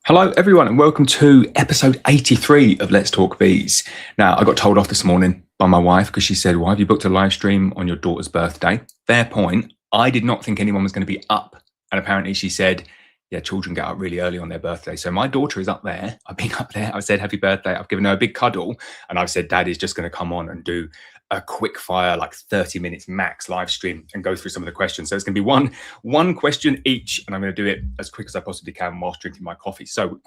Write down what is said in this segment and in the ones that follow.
Hello, everyone, and welcome to episode 83 of Let's Talk Bees. Now, I got told off this morning by my wife because she said, "Why have you booked a live stream on your daughter's birthday?" Fair point. I did not think anyone was going to be up. And apparently, she said, "Yeah, children get up really early on their birthday." So my daughter is up there. I've been up there. I've said, "Happy birthday." I've given her a big cuddle. And I've said, "Dad is just going to come on and do a quick fire, like 30 minutes max live stream and go through some of the questions." So it's going to be one question each. And I'm going to do it as quick as I possibly can whilst drinking my coffee. So,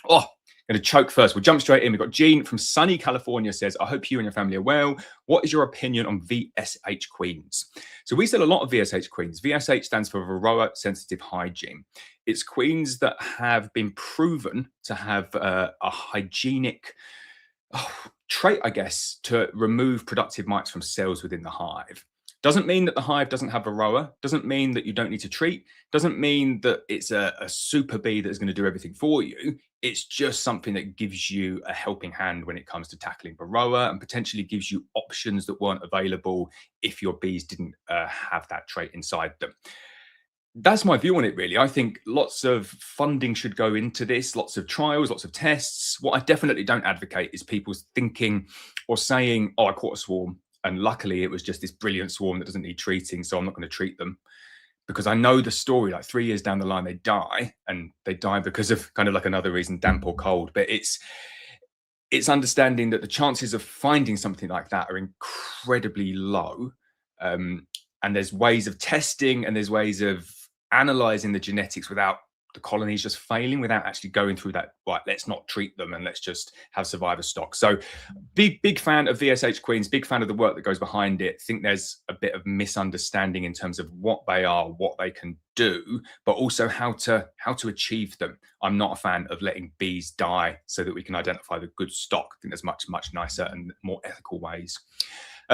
I'm going to choke first. We'll jump straight in. We've got Jean from sunny California says, "I hope you and your family are well. What is your opinion on VSH queens?" So we sell a lot of VSH queens. VSH stands for varroa sensitive hygiene. It's queens that have been proven to have a hygienic trait, I guess, to remove productive mites from cells within the hive. Doesn't mean that the hive doesn't have varroa. Doesn't mean that you don't need to treat. Doesn't mean that it's a super bee that is going to do everything for you. It's just something that gives you a helping hand when it comes to tackling varroa and potentially gives you options that weren't available if your bees didn't have that trait inside them. That's my view on it, really. I think lots of funding should go into this, lots of trials, lots of tests. What I definitely don't advocate is people thinking or saying, "Oh, I caught a swarm, and luckily it was just this brilliant swarm that doesn't need treating, so I'm not going to treat them." Because I know the story, like 3 years down the line, they die, and they die because of kind of like another reason, damp or cold. But it's understanding that the chances of finding something like that are incredibly low. And there's ways of testing and there's ways of analyzing the genetics without the colonies just failing, without actually going through that, right, let's not treat them and let's just have survivor stock. So big fan of VSH queens, big fan of the work that goes behind it. Think there's a bit of misunderstanding in terms of what they are, what they can do, but also how to achieve them. I'm not a fan of letting bees die so that we can identify the good stock. I think there's much nicer and more ethical ways.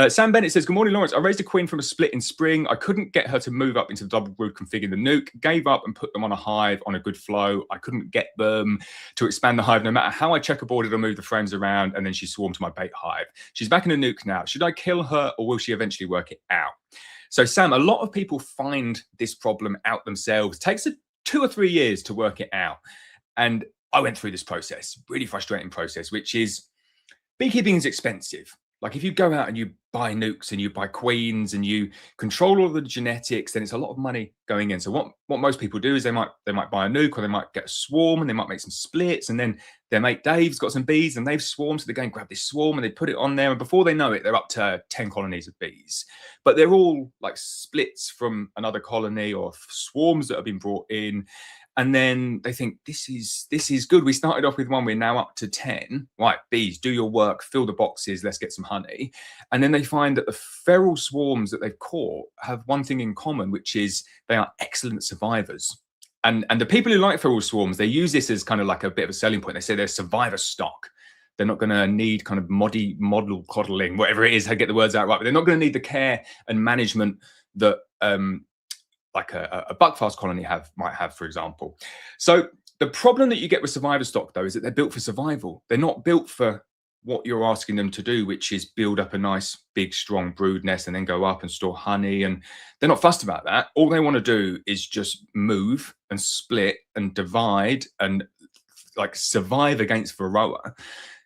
Sam Bennett says, "Good morning, Lawrence. I raised a queen from a split in spring. I couldn't get her to move up into the double brood config in the nuke. Gave up and put them on a hive on a good flow. I couldn't get them to expand the hive no matter how I checkerboarded or moved the frames around, and then she swarmed to my bait hive. She's back in the nuke now. Should I kill her or will she eventually work it out?" So, Sam, a lot of people find this problem out themselves. It takes 2 or 3 years to work it out. And I went through this process, really frustrating process, which is beekeeping is expensive. Like if you go out and you buy nukes and you buy queens and you control all of the genetics, then it's a lot of money going in. So what most people do is they might buy a nuke or they might get a swarm and they might make some splits, and then their mate Dave's got some bees and they've swarmed, so they go and grab this swarm and they put it on there, and before they know it, they're up to 10 colonies of bees. But they're all like splits from another colony or swarms that have been brought in. And then they think, this is good. We started off with one, we're now up to 10. Right, bees, do your work, fill the boxes, let's get some honey. And then they find that the feral swarms that they've caught have one thing in common, which is they are excellent survivors. And the people who like feral swarms, they use this as kind of like a bit of a selling point. They say they're survivor stock. They're not going to need kind of model coddling, whatever it is, I get the words out right, but they're not going to need the care and management that like a buckfast colony might have, for example. So the problem that you get with survivor stock, though, is that they're built for survival. They're not built for what you're asking them to do, which is build up a nice, big, strong brood nest and then go up and store honey. And they're not fussed about that. All they want to do is just move and split and divide and like survive against varroa,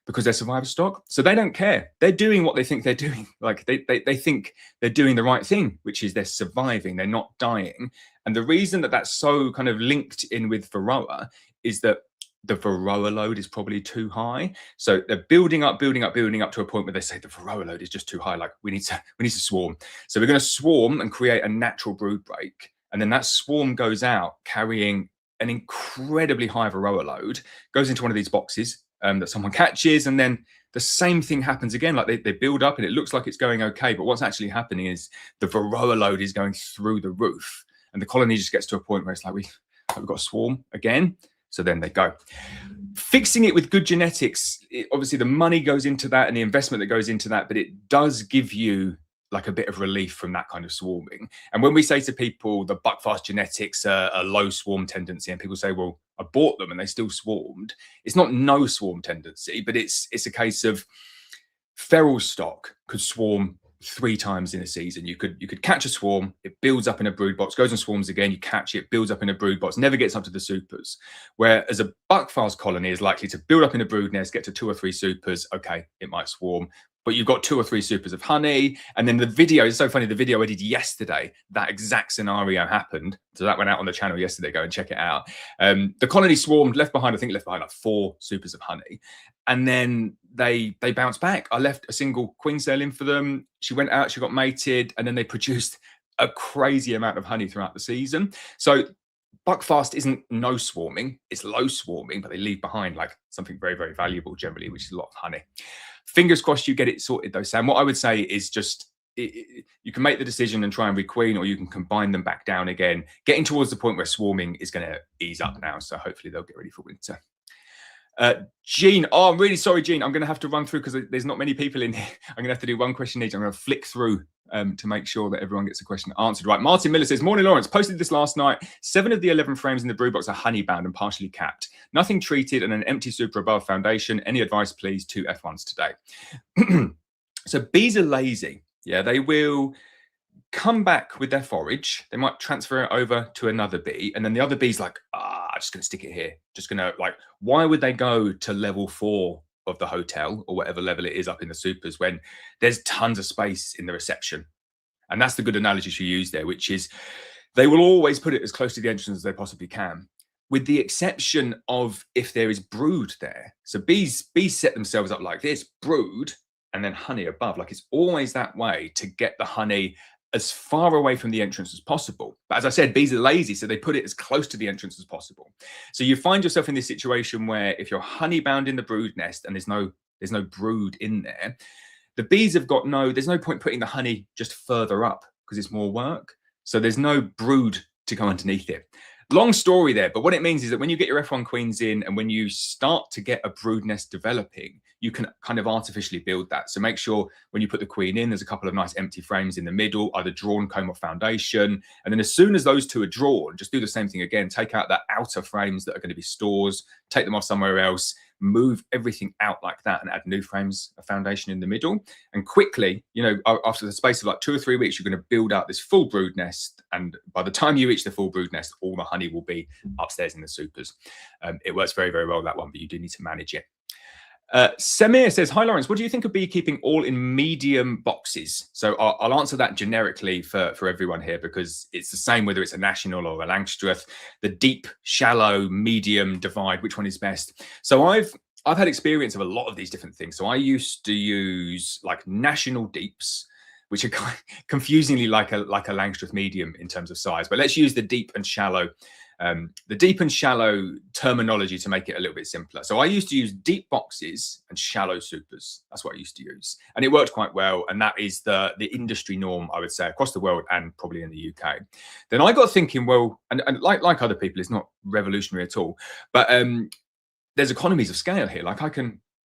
because they're survivor stock. So they don't care. They're doing what they think they're doing. Like they think they're doing the right thing, which is they're surviving. They're not dying. And the reason that that's so kind of linked in with varroa is that the varroa load is probably too high. So they're building up to a point where they say the varroa load is just too high. Like we need to swarm. So we're going to swarm and create a natural brood break. And then that swarm goes out carrying an incredibly high varroa load, goes into one of these boxes that someone catches, and then the same thing happens again. Like they build up and it looks like it's going okay, but what's actually happening is the varroa load is going through the roof, and the colony just gets to a point where it's like we've got a swarm again. So then they go. Fixing it with good genetics, obviously the money goes into that and the investment that goes into that, but it does give you like a bit of relief from that kind of swarming. And when we say to people the buckfast genetics are a low swarm tendency, and people say, well, I bought them and they still swarmed, it's not no swarm tendency, but it's a case of feral stock could swarm 3 times in a season. You could catch a swarm, it builds up in a brood box, goes and swarms again, you catch it, builds up in a brood box, never gets up to the supers. Whereas a buckfast colony is likely to build up in a brood nest, get to 2 or 3 supers, okay, it might swarm, but you've got 2 or 3 supers of honey. And then the video is so funny. The video I did yesterday, that exact scenario happened. So that went out on the channel yesterday. Go and check it out. The colony swarmed, left behind like 4 supers of honey. And then they bounced back. I left a single queen cell in for them. She went out, she got mated, and then they produced a crazy amount of honey throughout the season. So buckfast isn't no swarming, it's low swarming, but they leave behind like something very, very valuable generally, which is a lot of honey. Fingers crossed you get it sorted though, Sam. What I would say is just you can make the decision and try and requeen, or you can combine them back down again, getting towards the point where swarming is going to ease up now. So hopefully they'll get ready for winter. Jean, oh, I'm really sorry, Jean. I'm going to have to run through because there's not many people in here. I'm going to have to do one question each. I'm going to flick through to make sure that everyone gets a question answered. Right, Martin Miller says, morning, Lawrence. Posted this last night. 7 of the 11 frames in the brood box are honey bound and partially capped. Nothing treated and an empty super above foundation. Any advice, please? 2 F1s today. So bees are lazy. Yeah, they will come back with their forage. They might transfer it over to another bee. And then the other bee's like, I'm just going to stick it here. Just going to like, why would they go to level 4 of the hotel or whatever level it is up in the supers when there's tons of space in the reception? And that's the good analogy to use there, which is they will always put it as close to the entrance as they possibly can, with the exception of if there is brood there. So bees set themselves up like this, brood, and then honey above. Like it's always that way to get the honey as far away from the entrance as possible. But as I said, bees are lazy, so they put it as close to the entrance as possible. So you find yourself in this situation where if you're honey bound in the brood nest and there's no brood in there, the bees have got there's no point putting the honey just further up because it's more work. So there's no brood to go underneath it. Long story there, but what it means is that when you get your F1 queens in and when you start to get a brood nest developing, you can kind of artificially build that. So make sure when you put the queen in, there's a couple of nice empty frames in the middle, either drawn comb or foundation. And then as soon as those 2 are drawn, just do the same thing again. Take out the outer frames that are going to be stores, take them off somewhere else, move everything out like that and add new frames of foundation in the middle. And quickly, after the space of like 2 or 3 weeks, you're going to build out this full brood nest. And by the time you reach the full brood nest, all the honey will be upstairs in the supers. It works very, very well, that one, but you do need to manage it. Samir says, hi, Lawrence, what do you think of beekeeping all in medium boxes? So I'll answer that generically for everyone here because it's the same whether it's a national or a Langstroth. The deep, shallow, medium divide, which one is best? So I've had experience of a lot of these different things. So I used to use like national deeps, which are kind of confusingly like a Langstroth medium in terms of size. But let's use the deep and shallow terminology to make it a little bit simpler. So I used to use deep boxes and shallow supers. That's what I used to use. And it worked quite well. And that is the industry norm, I would say, across the world and probably in the UK. Then I got thinking, well, and like other people, it's not revolutionary at all. But there's economies of scale here. Like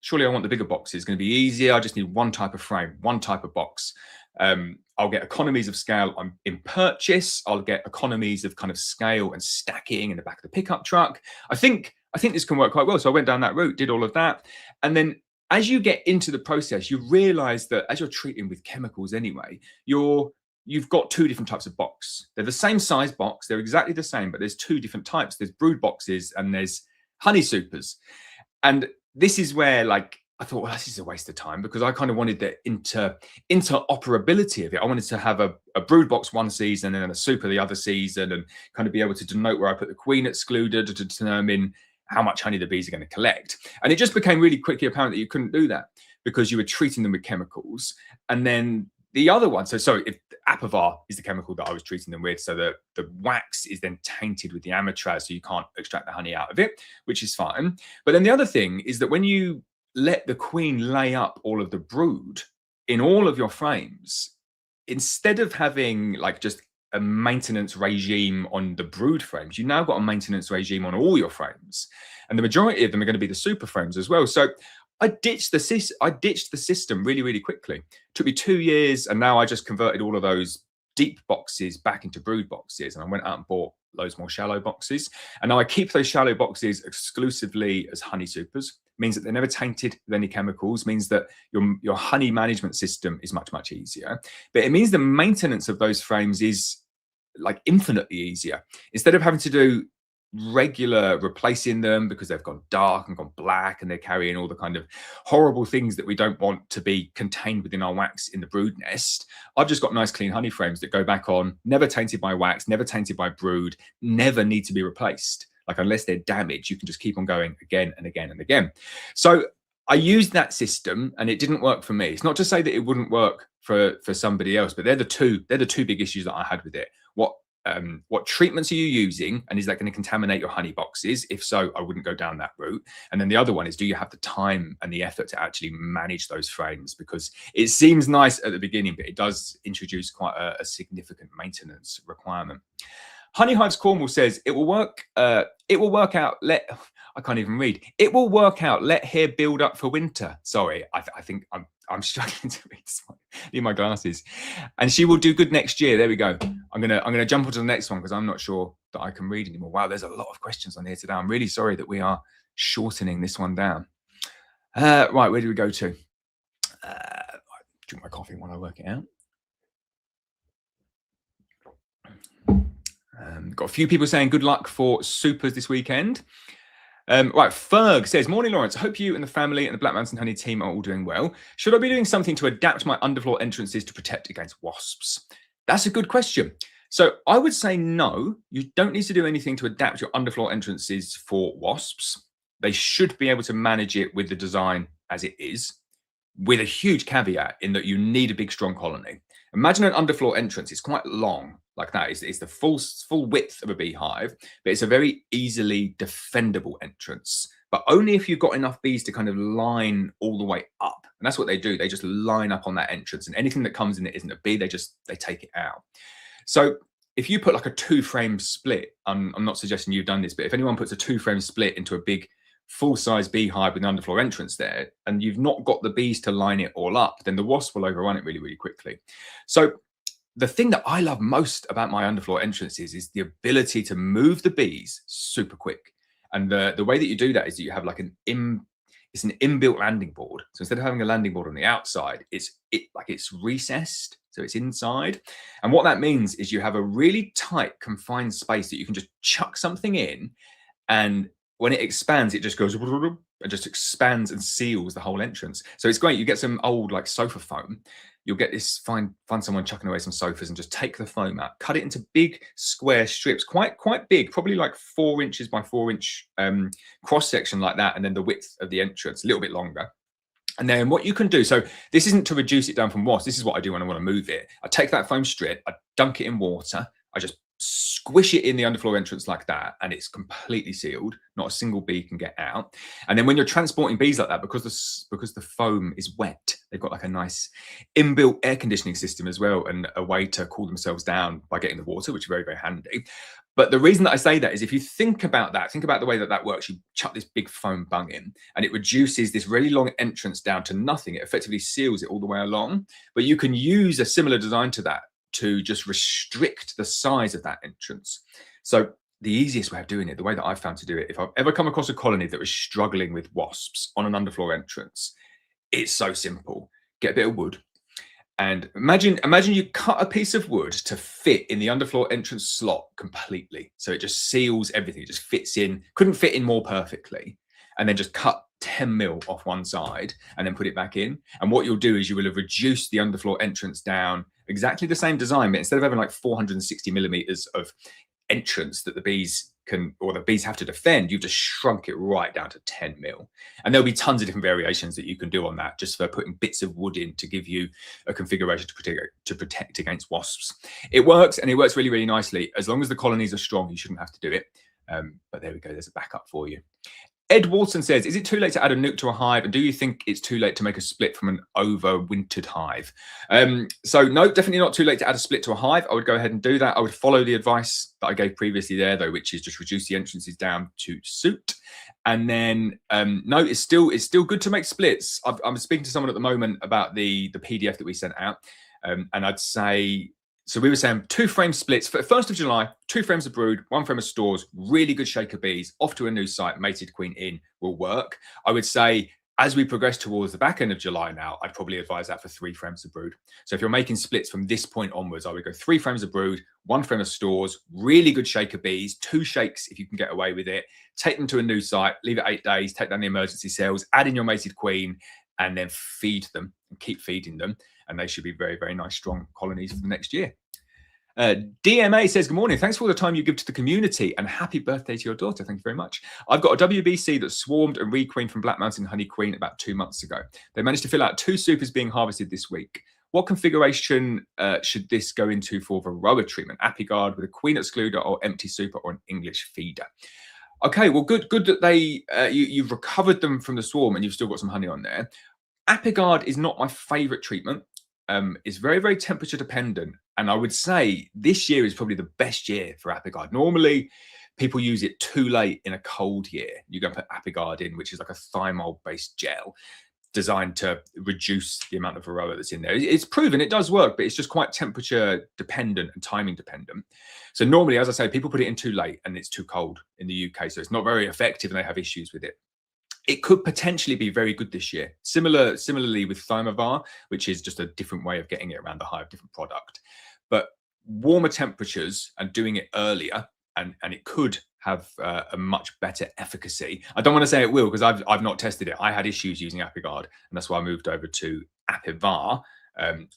surely I want the bigger box. It's going to be easier. I just need one type of frame, one type of box. I'll get economies of scale in purchase. I'll get economies of kind of scale and stacking in the back of the pickup truck. I think this can work quite well. So I went down that route, did all of that. And then as you get into the process, you realize that as you're treating with chemicals anyway, you've got 2 different types of box. They're the same size box. They're exactly the same, but there's 2 different types. There's brood boxes and there's honey supers. And this is where I thought, well, this is a waste of time because I kind of wanted the interoperability of it. I wanted to have a brood box one season and then a super the other season and kind of be able to denote where I put the queen excluded to determine how much honey the bees are going to collect. And it just became really quickly apparent that you couldn't do that because you were treating them with chemicals. And then the other one, so if Apivar is the chemical that I was treating them with, so the wax is then tainted with the amatraz, so you can't extract the honey out of it, which is fine. But then the other thing is that when you let the queen lay up all of the brood in all of your frames, instead of having like just a maintenance regime on the brood frames, you now got a maintenance regime on all your frames. And the majority of them are going to be the super frames as well. So I ditched the system really, really quickly. It took me 2 years, and now I just converted all of those deep boxes back into brood boxes, and I went out and bought loads more shallow boxes. And now I keep those shallow boxes exclusively as honey supers. Means that they're never tainted with any chemicals, means that your honey management system is much, much easier. But it means the maintenance of those frames is like infinitely easier. Instead of having to do regular replacing them because they've gone dark and gone black and they're carrying all the kind of horrible things that we don't want to be contained within our wax in the brood nest, I've just got nice clean honey frames that go back on, never tainted by wax, never tainted by brood, never need to be replaced. Like unless they're damaged, you can just keep on going again and again and again. So I used that system and it didn't work for me. It's not to say that it wouldn't work for somebody else, but they're the two big issues that I had with it. What treatments are you using, and is that going to contaminate your honey boxes? If so, I wouldn't go down that route. And then the other one is, do you have the time and the effort to actually manage those frames? Because it seems nice at the beginning, but it does introduce quite a significant maintenance requirement. Honeyhives Cornwall says it will work out. I can't even read. It will work out. Let hair build up for winter. Sorry, I think I'm struggling to read this one. Need my glasses. And she will do good next year. There we go. I'm gonna jump onto the next one because I'm not sure that I can read anymore. Wow, there's a lot of questions on here today. I'm really sorry that we are shortening this one down. Right, where do we go to? Drink my coffee while I work it out. Got a few people saying good luck for supers this weekend. Right, Ferg says, morning, Lawrence. I hope you and the family and the Black Mountain Honey team are all doing well. Should I be doing something to adapt my underfloor entrances to protect against wasps? That's a good question. So I would say no, you don't need to do anything to adapt your underfloor entrances for wasps. They should be able to manage it with the design as it is, with a huge caveat in that you need a big, strong colony. Imagine an underfloor entrance. It's quite long, like that. It's the full width of a beehive, but it's a very easily defendable entrance. But only if you've got enough bees to kind of line all the way up. And that's what they do. They just line up on that entrance, and anything that comes in that isn't a bee, they take it out. So if you put like a 2-frame split, I'm not suggesting you've done this, but if anyone puts a 2-frame split into a big full-size beehive with an underfloor entrance there, and you've not got the bees to line it all up, then the wasp will overrun it really, really quickly. So the thing that I love most about my underfloor entrances is the ability to move the bees super quick. And the way that you do that is that you have like an inbuilt landing board. So instead of having a landing board on the outside, it's recessed, so it's inside. And what that means is you have a really tight, confined space that you can just chuck something in, and when it expands, it just goes and just expands and seals the whole entrance. So it's great. You get some old like sofa foam. You'll get this, find someone chucking away some sofas and just take the foam out, cut it into big square strips, quite big, probably like 4 inches by 4 inch cross section like that. And then the width of the entrance, a little bit longer. And then what you can do, so this isn't to reduce it down from wasps. This is what I do when I want to move it. I take that foam strip, I dunk it in water. I just squish it in the underfloor entrance like that, and it's completely sealed. Not a single bee can get out. And then when you're transporting bees like that, because the foam is wet, they've got like a nice inbuilt air conditioning system as well, and a way to cool themselves down by getting the water, which is very, very handy. But the reason that I say that is if you think about the way that works, you chuck this big foam bung in and it reduces this really long entrance down to nothing. It effectively seals it all the way along. But you can use a similar design to that to just restrict the size of that entrance. So the easiest way of doing it, the way that I've found to do it, if I've ever come across a colony that was struggling with wasps on an underfloor entrance, it's so simple. Get a bit of wood, and imagine you cut a piece of wood to fit in the underfloor entrance slot completely. So it just seals everything. It just fits in, couldn't fit in more perfectly. And then just cut 10 mil off one side and then put it back in. And what you'll do is you will have reduced the underfloor entrance down exactly the same design, but instead of having like 460 millimeters of entrance that the bees have to defend, you've just shrunk it right down to 10 mil. And there'll be tons of different variations that you can do on that, just for putting bits of wood in to give you a configuration to protect against wasps. It works, and it works really, really nicely. As long as the colonies are strong, you shouldn't have to do it. But there we go, there's a backup for you. Ed Walton says, is it too late to add a nuc to a hive? And do you think it's too late to make a split from an overwintered hive? So no, definitely not too late to add a split to a hive. I would go ahead and do that. I would follow the advice that I gave previously there, though, which is just reduce the entrances down to suit. And then, no, it's still good to make splits. I'm speaking to someone at the moment about the PDF that we sent out. And I'd say So we were saying 2 frame splits for 1st of July, 2 frames of brood, 1 frame of stores, really good shaker bees, off to a new site, mated queen in, will work. I would say as we progress towards the back end of July now, I'd probably advise that for 3 frames of brood. So if you're making splits from this point onwards, I would go 3 frames of brood, 1 frame of stores, really good shaker bees, 2 shakes if you can get away with it. Take them to a new site, leave it 8 days, take down the emergency cells, add in your mated queen, and then feed them and keep feeding them. And they should be very, very nice, strong colonies for the next year. DMA says, good morning. Thanks for all the time you give to the community and happy birthday to your daughter. Thank you very much. I've got a WBC that swarmed and requeened from Black Mountain Honey Queen about 2 months ago. They managed to fill out 2 supers being harvested this week. What configuration should this go into for varroa treatment? ApiGuard with a queen excluder or empty super or an English feeder? Okay, well, good that they you've recovered them from the swarm and you've still got some honey on there. ApiGuard is not my favorite treatment. It's very, very temperature dependent. And I would say this year is probably the best year for ApiGuard. Normally, people use it too late in a cold year. You go and put ApiGuard in, which is like a thymol-based gel designed to reduce the amount of varroa that's in there. It's proven it does work, but it's just quite temperature dependent and timing dependent. So normally, as I say, people put it in too late and it's too cold in the UK. So it's not very effective and they have issues with it. It could potentially be very good this year. Similarly with Thymovar, which is just a different way of getting it around the hive, different product. But warmer temperatures and doing it earlier, and it could have a much better efficacy. I don't want to say it will because I've not tested it. I had issues using ApiGuard, and that's why I moved over to Apivar. And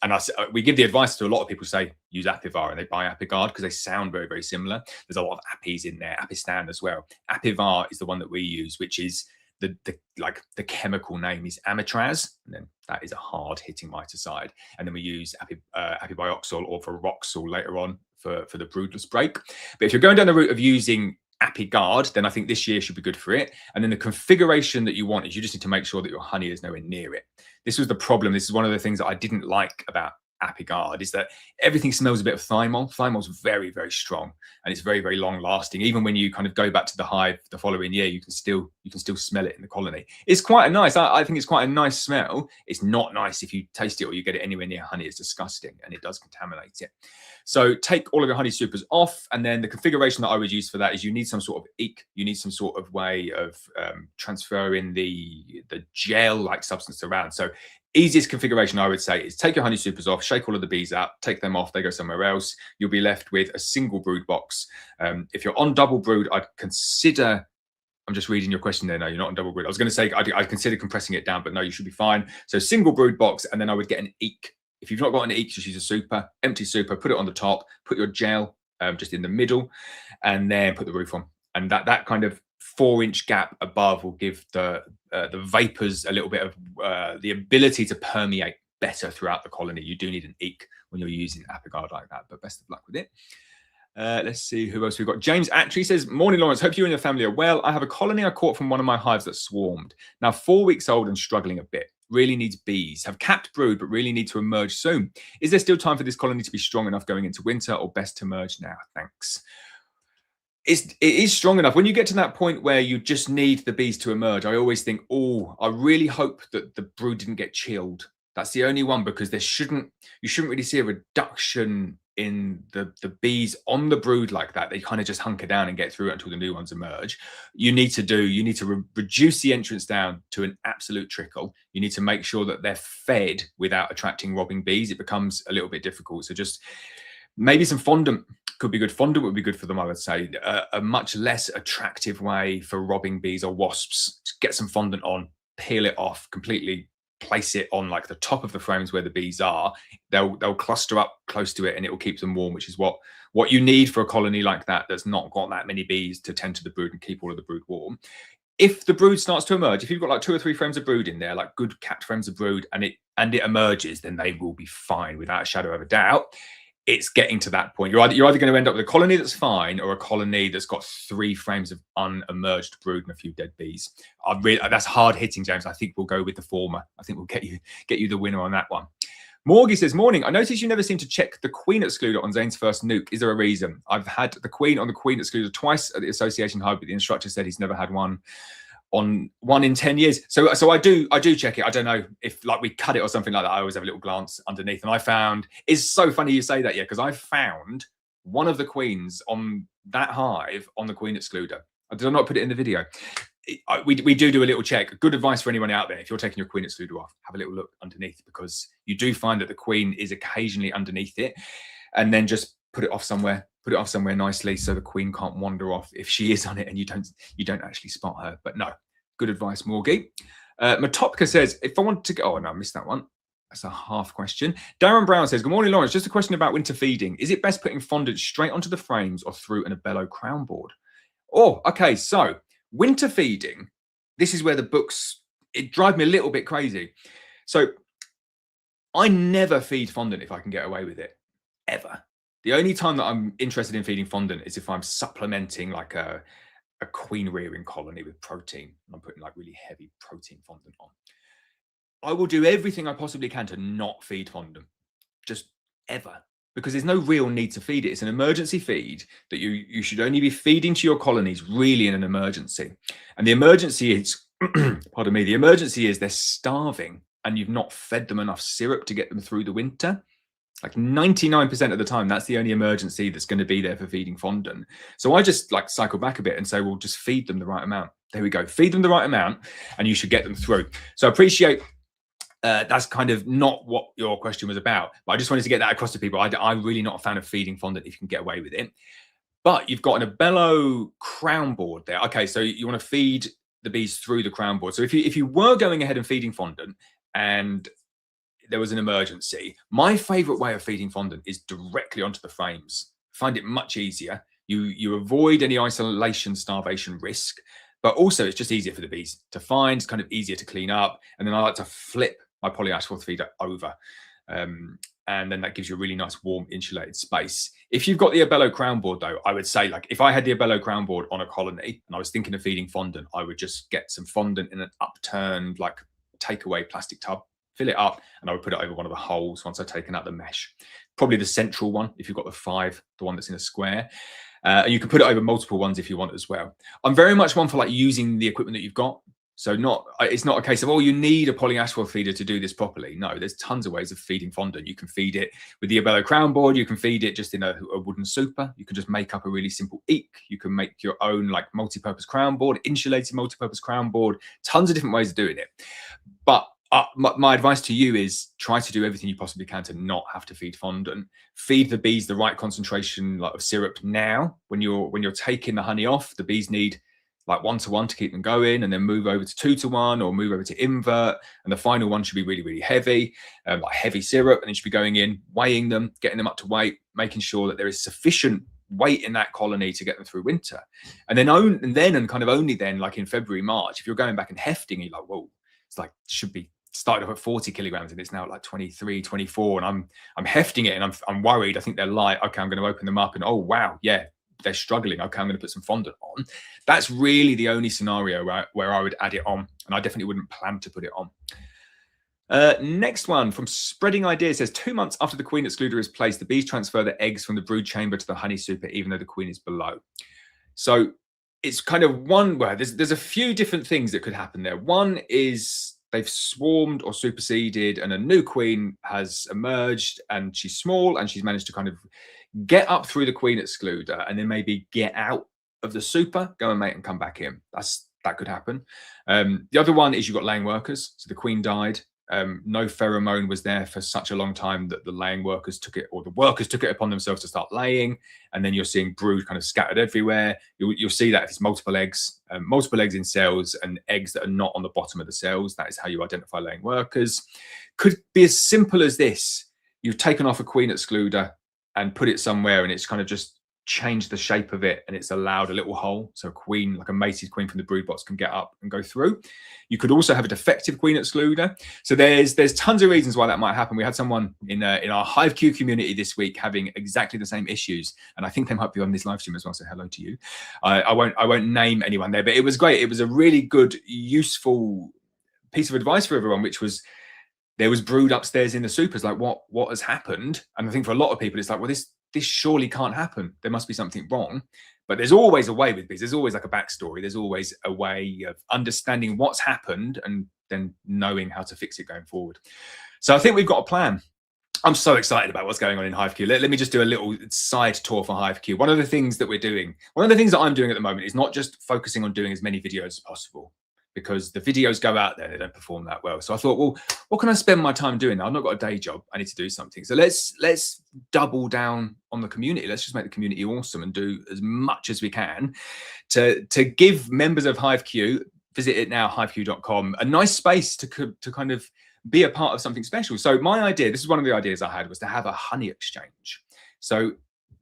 we give the advice to a lot of people say use Apivar and they buy ApiGuard because they sound very, very similar. There's a lot of Apis in there, Apistan as well. Apivar is the one that we use, which is the chemical name is amitraz, and then that is a hard-hitting miticide. And then we use apibioxol or Varroxol later on for the broodless break. But if you're going down the route of using ApiGuard, then I think this year should be good for it. And then the configuration that you want is you just need to make sure that your honey is nowhere near it. This was the problem. This is one of the things that I didn't like about ApiGuard, is that everything smells a bit of thymol. Thymol's very, very strong and it's very, very long lasting. Even when you kind of go back to the hive the following year, you can still smell it in the colony. It's quite a nice, I think it's quite a nice smell. It's not nice if you taste it or you get it anywhere near honey. It's disgusting and it does contaminate it. So take all of your honey supers off, and then the configuration that I would use for that is you need some sort of eke. You need some sort of way of transferring the gel-like substance around. So easiest configuration I would say is take your honey supers off, shake all of the bees out, take them off, they go somewhere else. You'll be left with a single brood box. If you're on double brood, I'd consider, I'm just reading your question there. No, you're not on double brood. I was going to say I'd consider compressing it down, but no, you should be fine. So single brood box, and then I would get an eke. If you've not got an eke, just use a super, empty super, put it on the top, put your gel just in the middle, and then put the roof on. And that kind of 4-inch gap above will give the vapors a little bit of the ability to permeate better throughout the colony. You do need an eke when you're using ApiGuard like that, but best of luck with it. Let's see who else we've got. James actually says, morning, Lawrence. Hope you and your family are well. I have a colony I caught from one of my hives that swarmed. Now 4 weeks old and struggling a bit. Really needs bees. Have capped brood, but really need to emerge soon. Is there still time for this colony to be strong enough going into winter, or best to merge now? Thanks. It is strong enough. When you get to that point where you just need the bees to emerge, I always think, oh, I really hope that the brood didn't get chilled. That's the only one, because you shouldn't really see a reduction in the bees on the brood like that. They kind of just hunker down and get through it until the new ones emerge. You need to reduce the entrance down to an absolute trickle. You need to make sure that they're fed without attracting robbing bees. It becomes a little bit difficult. So just maybe some fondant could be good. Fondant would be good for them, I would say. A much less attractive way for robbing bees or wasps. Just get some fondant on, peel it off completely, place it on like the top of the frames where the bees are. They'll cluster up close to it and it will keep them warm, which is what you need for a colony like that that's not got that many bees to tend to the brood and keep all of the brood warm. If the brood starts to emerge, if you've got like 2 or 3 frames of brood in there, like good capped frames of brood, and it emerges, then they will be fine without a shadow of a doubt. It's getting to that point. You're either going to end up with a colony that's fine or a colony that's got 3 frames of unemerged brood and a few dead bees. That's hard hitting, James. I think we'll go with the former. I think we'll get you the winner on that one. Morgie says, morning. I noticed you never seem to check the queen excluder on Zane's first nuke. Is there a reason? I've had the queen on the queen excluder twice at the association hive, but the instructor said he's never had one. on 1 in 10 years. So I do check it. I don't know if like we cut it or something like that. I always have a little glance underneath, and I found, it's so funny you say that, yeah, because I found one of the queens on that hive on the queen excluder. I did not put it in the video. We do a little check. Good advice for anyone out there: if you're taking your queen excluder off, have a little look underneath, because you do find that the queen is occasionally underneath it, and then just put it off somewhere nicely so the queen can't wander off if she is on it and you don't actually spot her. But no, good advice, Morgie. Matopka says, if I want to go, oh no, I missed that one. That's a half question. Darren Brown says, good morning, Lawrence. Just a question about winter feeding. Is it best putting fondant straight onto the frames or through an abello crown board? Oh, okay. So winter feeding, this is where the books, it drives me a little bit crazy. So I never feed fondant if I can get away with it, ever. The only time that I'm interested in feeding fondant is if I'm supplementing like a queen rearing colony with protein. I'm putting like really heavy protein fondant on. I will do everything I possibly can to not feed fondant, just ever, because there's no real need to feed it. It's an emergency feed that you should only be feeding to your colonies really in an emergency. And the emergency is, pardon me, the emergency is they're starving and you've not fed them enough syrup to get them through the winter. Like 99% of the time, that's the only emergency that's going to be there for feeding fondant. So I just like cycle back a bit and say, well, just feed them the right amount. There we go. Feed them the right amount and you should get them through. So I appreciate that's kind of not what your question was about, but I just wanted to get that across to people. I'm really not a fan of feeding fondant if you can get away with it. But you've got an abello crown board there. Okay, so you want to feed the bees through the crown board. So if you were going ahead and feeding fondant and there was an emergency, my favorite way of feeding fondant is directly onto the frames. Find it much easier. You avoid any isolation starvation risk, but also it's just easier for the bees to find. It's kind of easier to clean up. And then I like to flip my polyasphalt feeder over. And then that gives you a really nice warm insulated space. If you've got the abello crown board though, I would say, like, if I had the abello crown board on a colony and I was thinking of feeding fondant, I would just get some fondant in an upturned like takeaway plastic tub, fill it up, and I would put it over one of the holes once I've taken out the mesh. Probably the central one if you've got the one that's in a square. And you can put it over multiple ones if you want as well. I'm very much one for like using the equipment that you've got. So it's not a case of, oh, you need a polyasphalt feeder to do this properly. No, there's tons of ways of feeding fondant. You can feed it with the abello crown board. You can feed it just in a wooden super. You can just make up a really simple eek. You can make your own like multi-purpose crown board, insulated multi-purpose crown board, tons of different ways of doing it. But my advice to you is try to do everything you possibly can to not have to feed fondant. Feed the bees the right concentration of syrup now. When you're taking the honey off, the bees need like 1:1 to keep them going, and then move over to 2:1 or move over to invert. And the final one should be really, really heavy, like heavy syrup. And then you should be going in, weighing them, getting them up to weight, making sure that there is sufficient weight in that colony to get them through winter. And then only then, like in February, March, if you're going back and hefting, you're like, whoa, it's like, should be started off at 40 kilograms and it's now like 23, 24. And I'm hefting it and I'm worried. I think they're light. Okay, I'm going to open them up and, oh, wow, yeah, they're struggling. Okay, I'm going to put some fondant on. That's really the only scenario where I would add it on. And I definitely wouldn't plan to put it on. Next one from Spreading Ideas says, 2 months after the queen excluder is placed, the bees transfer the eggs from the brood chamber to the honey super, even though the queen is below. So it's kind of there's a few different things that could happen there. One is they've swarmed or superseded and a new queen has emerged and she's small and she's managed to kind of get up through the queen excluder and then maybe get out of the super, go and mate and come back in. That could happen. The other one is you've got laying workers. So the queen died. No pheromone was there for such a long time that the laying workers took it, or the workers took it upon themselves to start laying. And then you're seeing brood kind of scattered everywhere. You'll see that if it's multiple eggs in cells and eggs that are not on the bottom of the cells. That is how you identify laying workers. Could be as simple as this. You've taken off a queen excluder and put it somewhere and it's kind of just changed the shape of it and it's allowed a little hole so a queen, like a mated queen from the brood box, can get up and go through. You could also have a defective queen excluder. So there's tons of reasons why that might happen. We had someone in our Hive Q community this week having exactly the same issues, and I think they might be on this live stream as well, so hello to you. I won't name anyone there, but it was great. It was a really good, useful piece of advice for everyone, which was there was brood upstairs in the supers. Like, what has happened? And I think for a lot of people it's like, well, this surely can't happen. There must be something wrong. But there's always a way with bees. There's always like a backstory. There's always a way of understanding what's happened and then knowing how to fix it going forward. So I think we've got a plan. I'm so excited about what's going on in HiveQ. Let me just do a little side tour for HiveQ. One of the things that I'm doing at the moment is not just focusing on doing as many videos as possible, because the videos go out there, they don't perform that well. So I thought, well, what can I spend my time doing? I've not got a day job. I need to do something. So let's double down on the community. Let's just make the community awesome and do as much as we can to give members of HiveQ, visit it now, hiveq.com, a nice space to kind of be a part of something special. So my idea, this is one of the ideas I had, was to have a honey exchange. So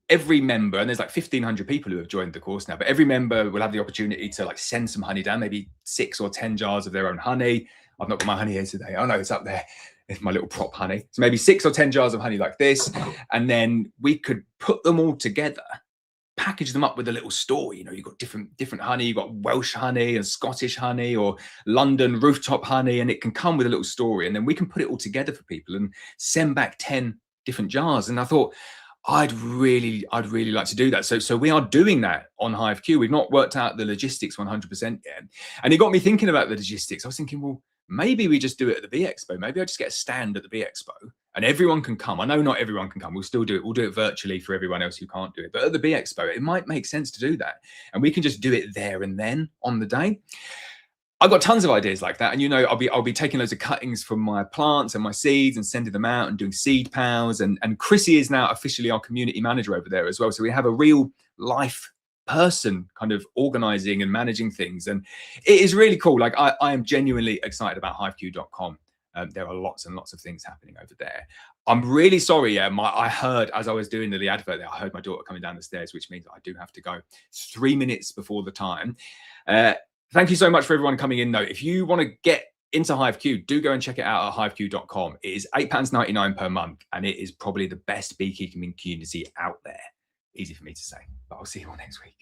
every member, and there's like 1,500 people who have joined the course now, but every member will have the opportunity to like send some honey down, maybe 6 or 10 jars of their own honey. I've not got my honey here today. Oh no, it's up there. It's my little prop honey. So maybe 6 or 10 jars of honey like this. And then we could put them all together, package them up with a little story. You know, you've got different honey. You've got Welsh honey and Scottish honey or London rooftop honey, and it can come with a little story. And then we can put it all together for people and send back 10 different jars. And I thought, I'd really like to do that. So we are doing that on HiveQ. We've not worked out the logistics 100% yet. And it got me thinking about the logistics. I was thinking, well, maybe we just do it at the Bee Expo. Maybe I just get a stand at the Bee Expo and everyone can come. I know not everyone can come. We'll still do it. We'll do it virtually for everyone else who can't do it. But at the Bee Expo, it might make sense to do that. And we can just do it there and then on the day. I've got tons of ideas like that. And, you know, I'll be taking loads of cuttings from my plants and my seeds and sending them out and doing seed pals. And Chrissy is now officially our community manager over there as well. So we have a real life person kind of organizing and managing things. And it is really cool. Like I am genuinely excited about hiveq.com. There are lots and lots of things happening over there. I'm really sorry. Yeah, I heard as I was doing the advert there, I heard my daughter coming down the stairs, which means I do have to go 3 minutes before the time. Thank you so much for everyone coming in though. If you want to get into HiveQ, do go and check it out at hiveq.com. It is £8.99 per month, and it is probably the best beekeeping community out there. Easy for me to say, but I'll see you all next week.